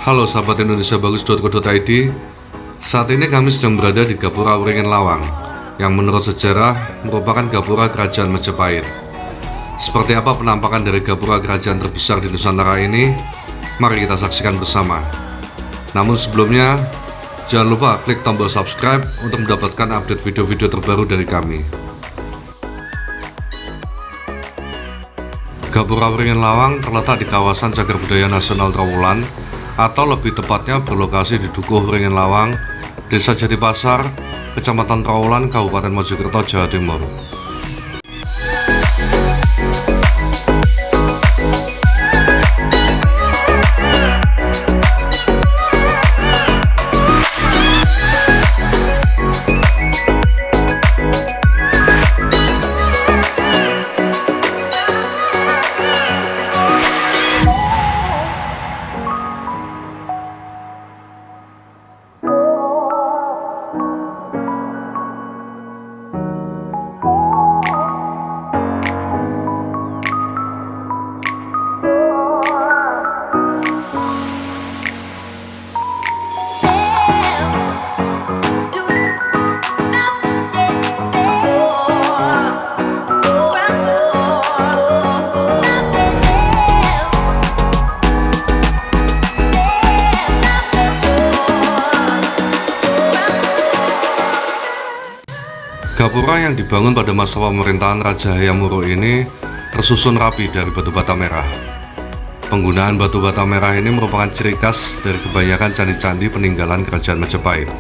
Halo sahabat Indonesia Bagus.co.id. Saat ini kami sedang berada di Gapura Wringin Lawang, yang menurut sejarah merupakan Gapura Kerajaan Majapahit. Seperti apa penampakan dari Gapura Kerajaan terbesar di Nusantara ini? Mari kita saksikan bersama. Namun sebelumnya, jangan lupa klik tombol subscribe untuk mendapatkan update video-video terbaru dari kami. Gapura Wringin Lawang terletak di kawasan Cagar Budaya Nasional Trowulan, atau lebih tepatnya berlokasi di Dukuh Wringin Lawang, Desa Jatipasar, Kecamatan Trowulan, Kabupaten Mojokerto, Jawa Timur. Gapura yang dibangun pada masa pemerintahan Raja Hayam Wuruk ini tersusun rapi dari batu bata merah. Penggunaan batu bata merah ini merupakan ciri khas dari kebanyakan candi-candi peninggalan Kerajaan Majapahit.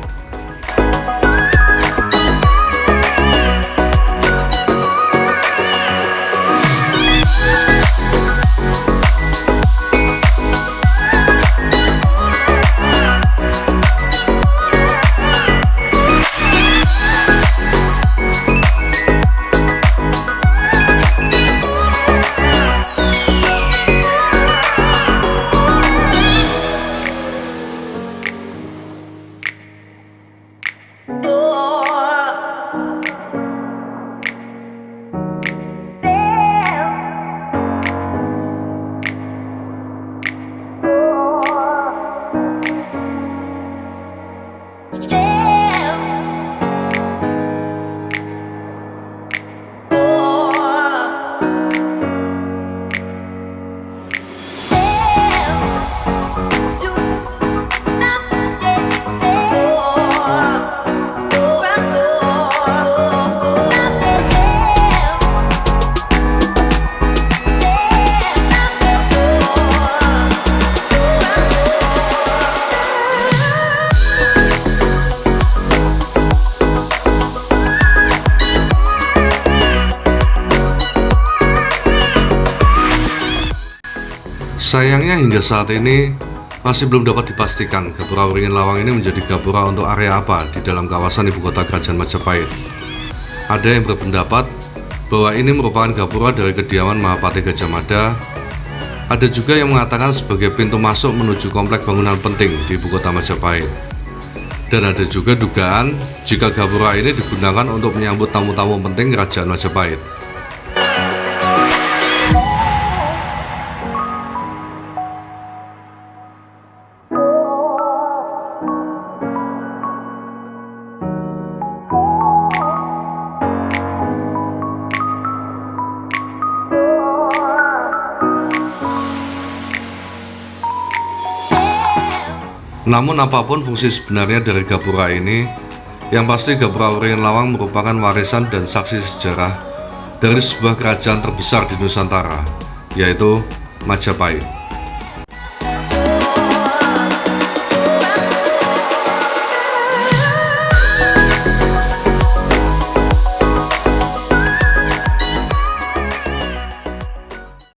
Sayangnya hingga saat ini masih belum dapat dipastikan Gapura Wringin Lawang ini menjadi gapura untuk area apa di dalam kawasan ibu kota Kerajaan Majapahit. Ada yang berpendapat bahwa ini merupakan gapura dari kediaman Mahapati Gajah Mada. Ada juga yang mengatakan sebagai pintu masuk menuju komplek bangunan penting di ibu kota Majapahit. Dan ada juga dugaan jika gapura ini digunakan untuk menyambut tamu-tamu penting Kerajaan Majapahit. Namun apapun fungsi sebenarnya dari gapura ini, yang pasti Gapura Wringin Lawang merupakan warisan dan saksi sejarah dari sebuah kerajaan terbesar di Nusantara, yaitu Majapahit.